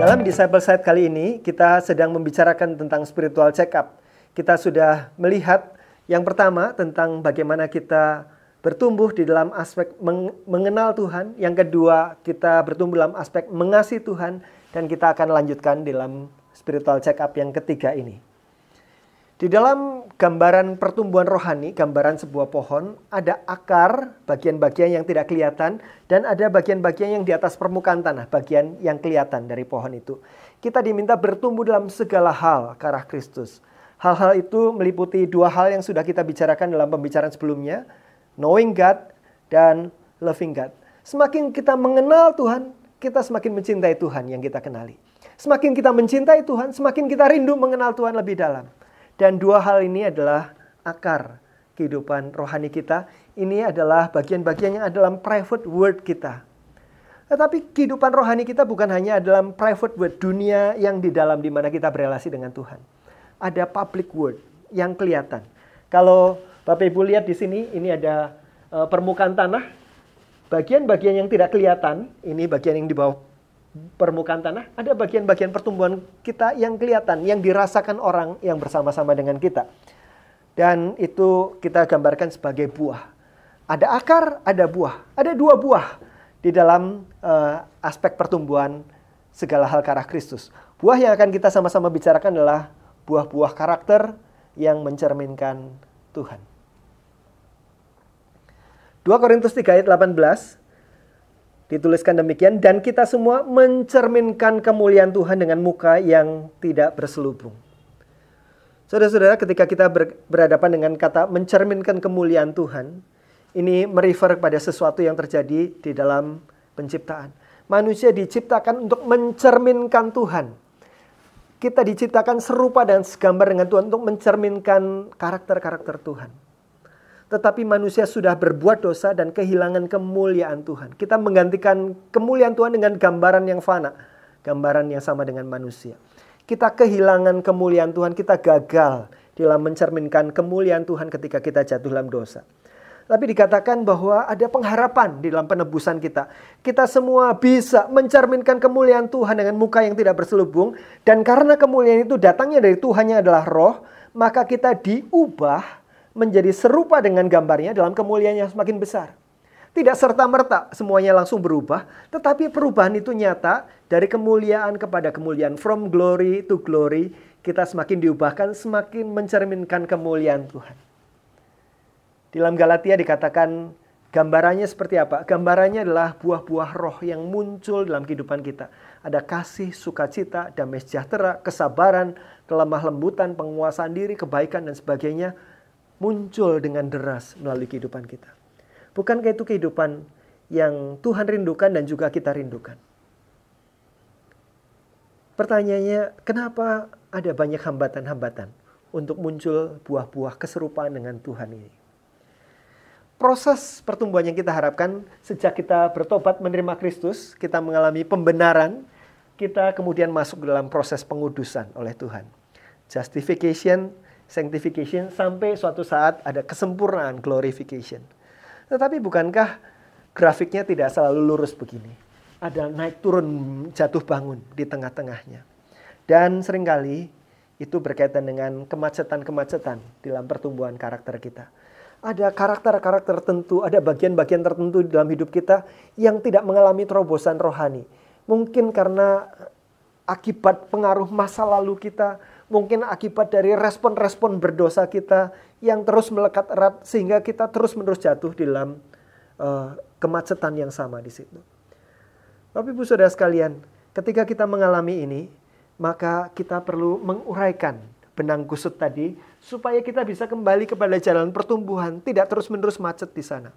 Dalam Disciple Site kali ini, kita sedang membicarakan tentang spiritual check-up. Kita sudah melihat yang pertama tentang bagaimana kita bertumbuh di dalam aspek mengenal Tuhan. Yang kedua, kita bertumbuh dalam aspek mengasihi Tuhan. Dan kita akan lanjutkan dalam spiritual check-up yang ketiga ini. Di dalam gambaran pertumbuhan rohani, gambaran sebuah pohon, ada akar, bagian-bagian yang tidak kelihatan, dan ada bagian-bagian yang di atas permukaan tanah, bagian yang kelihatan dari pohon itu. Kita diminta bertumbuh dalam segala hal ke arah Kristus. Hal-hal itu meliputi dua hal yang sudah kita bicarakan dalam pembicaraan sebelumnya, knowing God dan loving God. Semakin kita mengenal Tuhan, kita semakin mencintai Tuhan yang kita kenali. Semakin kita mencintai Tuhan, semakin kita rindu mengenal Tuhan lebih dalam. Dan dua hal ini adalah akar kehidupan rohani kita. Ini adalah bagian-bagian yang ada dalam private world kita. Tetapi kehidupan rohani kita bukan hanya dalam private world, dunia yang di dalam di mana kita berelasi dengan Tuhan. Ada public world yang kelihatan. Kalau Bapak Ibu lihat di sini, ini ada permukaan tanah. Bagian-bagian yang tidak kelihatan, ini bagian yang di bawah permukaan tanah, ada bagian-bagian pertumbuhan kita yang kelihatan, yang dirasakan orang yang bersama-sama dengan kita. Dan itu kita gambarkan sebagai buah. Ada akar, ada buah. Ada dua buah di dalam aspek pertumbuhan segala hal ke arah Kristus. Buah yang akan kita sama-sama bicarakan adalah buah-buah karakter yang mencerminkan Tuhan. 2 Korintus 3 ayat 18 dituliskan demikian, dan kita semua mencerminkan kemuliaan Tuhan dengan muka yang tidak berselubung. Saudara-saudara, ketika kita berhadapan dengan kata mencerminkan kemuliaan Tuhan, ini merefer pada sesuatu yang terjadi di dalam penciptaan. Manusia diciptakan untuk mencerminkan Tuhan. Kita diciptakan serupa dan segambar dengan Tuhan untuk mencerminkan karakter-karakter Tuhan. Tetapi manusia sudah berbuat dosa dan kehilangan kemuliaan Tuhan. Kita menggantikan kemuliaan Tuhan dengan gambaran yang fana. Gambaran yang sama dengan manusia. Kita kehilangan kemuliaan Tuhan. Kita gagal dalam mencerminkan kemuliaan Tuhan ketika kita jatuh dalam dosa. Tapi dikatakan bahwa ada pengharapan di dalam penebusan kita. Kita semua bisa mencerminkan kemuliaan Tuhan dengan muka yang tidak berselubung. Dan karena kemuliaan itu datangnya dari Tuhannya adalah roh, maka kita diubah menjadi serupa dengan gambarnya dalam kemuliaan yang semakin besar. Tidak serta-merta semuanya langsung berubah, tetapi perubahan itu nyata dari kemuliaan kepada kemuliaan. From glory to glory, kita semakin diubahkan, semakin mencerminkan kemuliaan Tuhan. Di dalam Galatia dikatakan gambarannya seperti apa? Gambarannya adalah buah-buah roh yang muncul dalam kehidupan kita. Ada kasih, sukacita, damai sejahtera, kesabaran, kelemah lembutan, penguasaan diri, kebaikan, dan sebagainya. Muncul dengan deras melalui kehidupan kita. Bukankah itu kehidupan yang Tuhan rindukan dan juga kita rindukan? Pertanyaannya, kenapa ada banyak hambatan-hambatan untuk muncul buah-buah keserupaan dengan Tuhan ini? Proses pertumbuhan yang kita harapkan sejak kita bertobat menerima Kristus, kita mengalami pembenaran, kita kemudian masuk dalam proses pengudusan oleh Tuhan. Justification, sanctification, sampai suatu saat ada kesempurnaan, glorification. Tetapi bukankah grafiknya tidak selalu lurus begini? Ada naik turun, jatuh bangun di tengah-tengahnya. Dan seringkali itu berkaitan dengan kemacetan-kemacetan dalam pertumbuhan karakter kita. Ada karakter-karakter tertentu, ada bagian-bagian tertentu dalam hidup kita yang tidak mengalami terobosan rohani. Mungkin karena akibat pengaruh masa lalu kita, mungkin akibat dari respon-respon berdosa kita yang terus melekat erat sehingga kita terus-menerus jatuh di dalam kemacetan yang sama di situ. Bapak Ibu Saudara sekalian, ketika kita mengalami ini, maka kita perlu menguraikan benang kusut tadi supaya kita bisa kembali kepada jalan pertumbuhan, tidak terus-menerus macet di sana.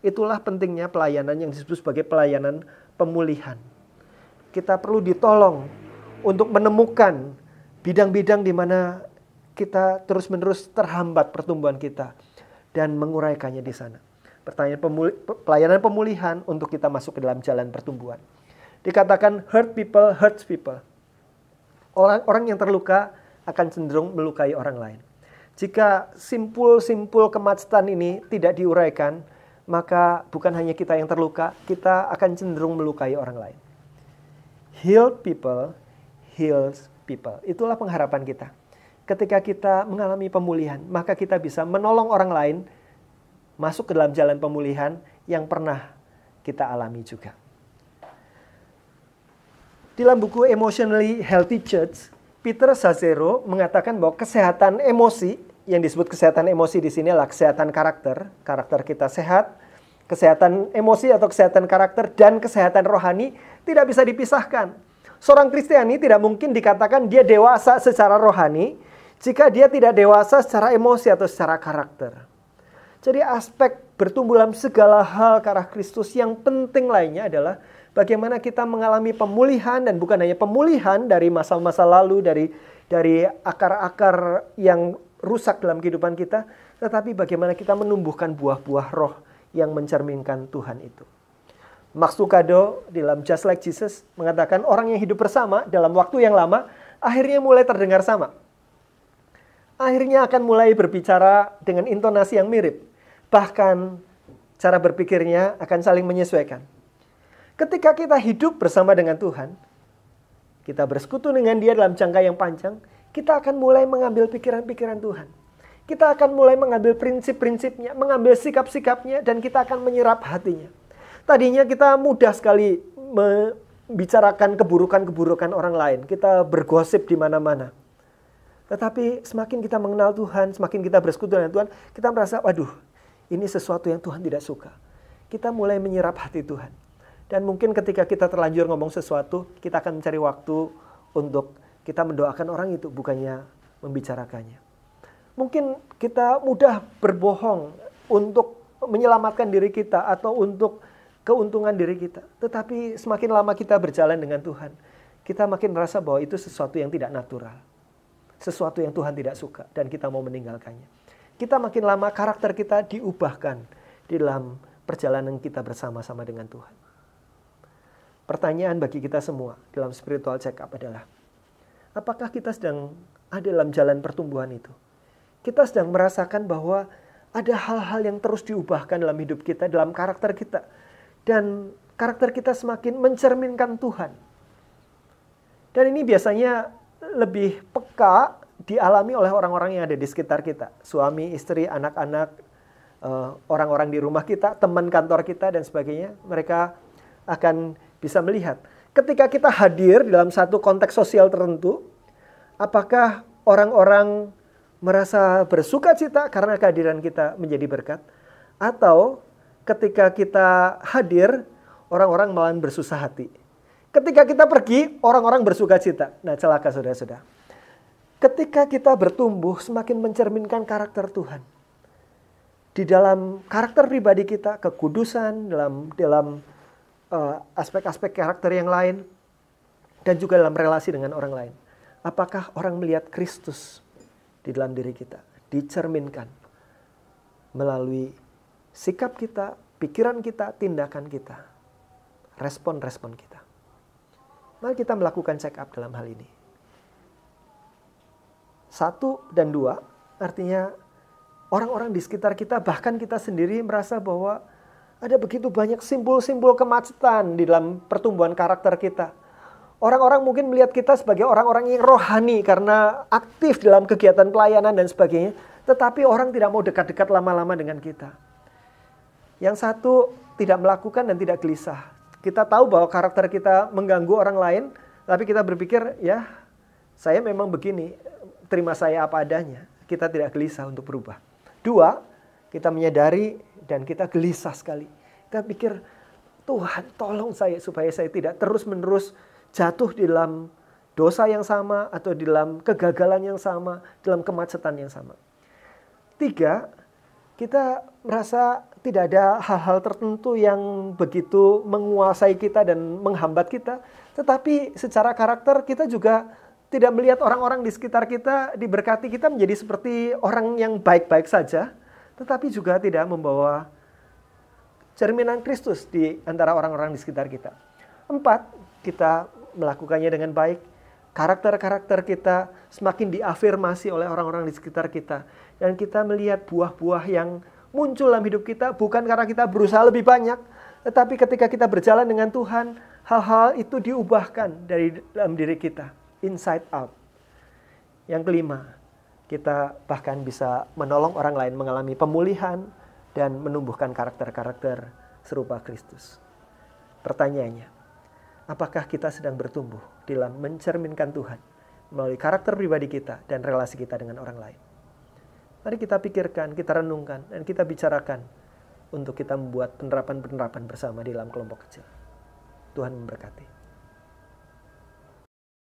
Itulah pentingnya pelayanan yang disebut sebagai pelayanan pemulihan. Kita perlu ditolong untuk menemukan bidang-bidang di mana kita terus-menerus terhambat pertumbuhan kita dan menguraikannya di sana. Pelayanan pemulihan untuk kita masuk ke dalam jalan pertumbuhan. Dikatakan hurt people hurts people. Orang yang terluka akan cenderung melukai orang lain. Jika simpul-simpul kemacetan ini tidak diuraikan, maka bukan hanya kita yang terluka, kita akan cenderung melukai orang lain. Healed people heals people. Itulah pengharapan kita. Ketika kita mengalami pemulihan, maka kita bisa menolong orang lain masuk ke dalam jalan pemulihan yang pernah kita alami juga. Dalam buku Emotionally Healthy Church, Peter Scazzero mengatakan bahwa kesehatan emosi, yang disebut kesehatan emosi di sini adalah kesehatan karakter. Karakter kita sehat, kesehatan emosi atau kesehatan karakter, dan kesehatan rohani tidak bisa dipisahkan. Seorang Kristiani tidak mungkin dikatakan dia dewasa secara rohani jika dia tidak dewasa secara emosi atau secara karakter. Jadi aspek bertumbuh dalam segala hal ke arah Kristus yang penting lainnya adalah bagaimana kita mengalami pemulihan, dan bukan hanya pemulihan dari masa-masa lalu, dari akar-akar yang rusak dalam kehidupan kita, tetapi bagaimana kita menumbuhkan buah-buah roh yang mencerminkan Tuhan itu. Max Lucado dalam Just Like Jesus mengatakan orang yang hidup bersama dalam waktu yang lama akhirnya mulai terdengar sama. Akhirnya akan mulai berbicara dengan intonasi yang mirip. Bahkan cara berpikirnya akan saling menyesuaikan. Ketika kita hidup bersama dengan Tuhan, kita bersekutu dengan Dia dalam jangka yang panjang, kita akan mulai mengambil pikiran-pikiran Tuhan. Kita akan mulai mengambil prinsip-prinsipnya, mengambil sikap-sikapnya, dan kita akan menyerap hatinya. Tadinya kita mudah sekali membicarakan keburukan-keburukan orang lain. Kita bergosip di mana-mana. Tetapi semakin kita mengenal Tuhan, semakin kita bersekutu dengan Tuhan, kita merasa, waduh, ini sesuatu yang Tuhan tidak suka. Kita mulai menyerap hati Tuhan. Dan mungkin ketika kita terlanjur ngomong sesuatu, kita akan mencari waktu untuk kita mendoakan orang itu, bukannya membicarakannya. Mungkin kita mudah berbohong untuk menyelamatkan diri kita atau untuk keuntungan diri kita. Tetapi semakin lama kita berjalan dengan Tuhan, kita makin merasa bahwa itu sesuatu yang tidak natural. Sesuatu yang Tuhan tidak suka dan kita mau meninggalkannya. Kita makin lama karakter kita diubahkan di dalam perjalanan kita bersama-sama dengan Tuhan. Pertanyaan bagi kita semua dalam spiritual check up adalah, apakah kita sedang ada dalam jalan pertumbuhan itu? Kita sedang merasakan bahwa ada hal-hal yang terus diubahkan dalam hidup kita, dalam karakter kita. Dan karakter kita semakin mencerminkan Tuhan. Dan ini biasanya lebih peka dialami oleh orang-orang yang ada di sekitar kita. Suami, istri, anak-anak, orang-orang di rumah kita, teman kantor kita, dan sebagainya. Mereka akan bisa melihat. Ketika kita hadir dalam satu konteks sosial tertentu, apakah orang-orang merasa bersuka cita karena kehadiran kita menjadi berkat? Atau ketika kita hadir, orang-orang malah bersusah hati? Ketika kita pergi, orang-orang bersuka cita. Nah, celaka saudara-saudara. Ketika kita bertumbuh, semakin mencerminkan karakter Tuhan. Di dalam karakter pribadi kita, kekudusan, dalam aspek-aspek karakter yang lain, dan juga dalam relasi dengan orang lain. Apakah orang melihat Kristus di dalam diri kita? Dicerminkan melalui sikap kita, pikiran kita, tindakan kita, respon-respon kita. Mari kita melakukan check up dalam hal ini. 1 dan 2, artinya orang-orang di sekitar kita, bahkan kita sendiri merasa bahwa ada begitu banyak simbol-simbol kemacetan di dalam pertumbuhan karakter kita. Orang-orang mungkin melihat kita sebagai orang-orang yang rohani karena aktif dalam kegiatan pelayanan dan sebagainya. Tetapi orang tidak mau dekat-dekat lama-lama dengan kita. Yang satu tidak melakukan dan tidak gelisah. Kita tahu bahwa karakter kita mengganggu orang lain, tapi kita berpikir, ya saya memang begini, terima saya apa adanya. Kita tidak gelisah untuk berubah. 2, kita menyadari dan kita gelisah sekali. Kita pikir, Tuhan tolong saya supaya saya tidak terus-menerus jatuh di dalam dosa yang sama atau di dalam kegagalan yang sama, dalam kemacetan yang sama. 3, kita merasa tidak ada hal-hal tertentu yang begitu menguasai kita dan menghambat kita. Tetapi secara karakter kita juga tidak melihat orang-orang di sekitar kita diberkati, kita menjadi seperti orang yang baik-baik saja. Tetapi juga tidak membawa cerminan Kristus di antara orang-orang di sekitar kita. 4, kita melakukannya dengan baik. Karakter-karakter kita semakin diafirmasi oleh orang-orang di sekitar kita. Dan kita melihat buah-buah yang muncul dalam hidup kita bukan karena kita berusaha lebih banyak. Tetapi ketika kita berjalan dengan Tuhan, hal-hal itu diubahkan dari dalam diri kita. inside out. Yang kelima, kita bahkan bisa menolong orang lain mengalami pemulihan dan menumbuhkan karakter-karakter serupa Kristus. Pertanyaannya, apakah kita sedang bertumbuh dalam mencerminkan Tuhan melalui karakter pribadi kita dan relasi kita dengan orang lain? Mari kita pikirkan, kita renungkan, dan kita bicarakan untuk kita membuat penerapan-penerapan bersama di dalam kelompok kecil. Tuhan memberkati.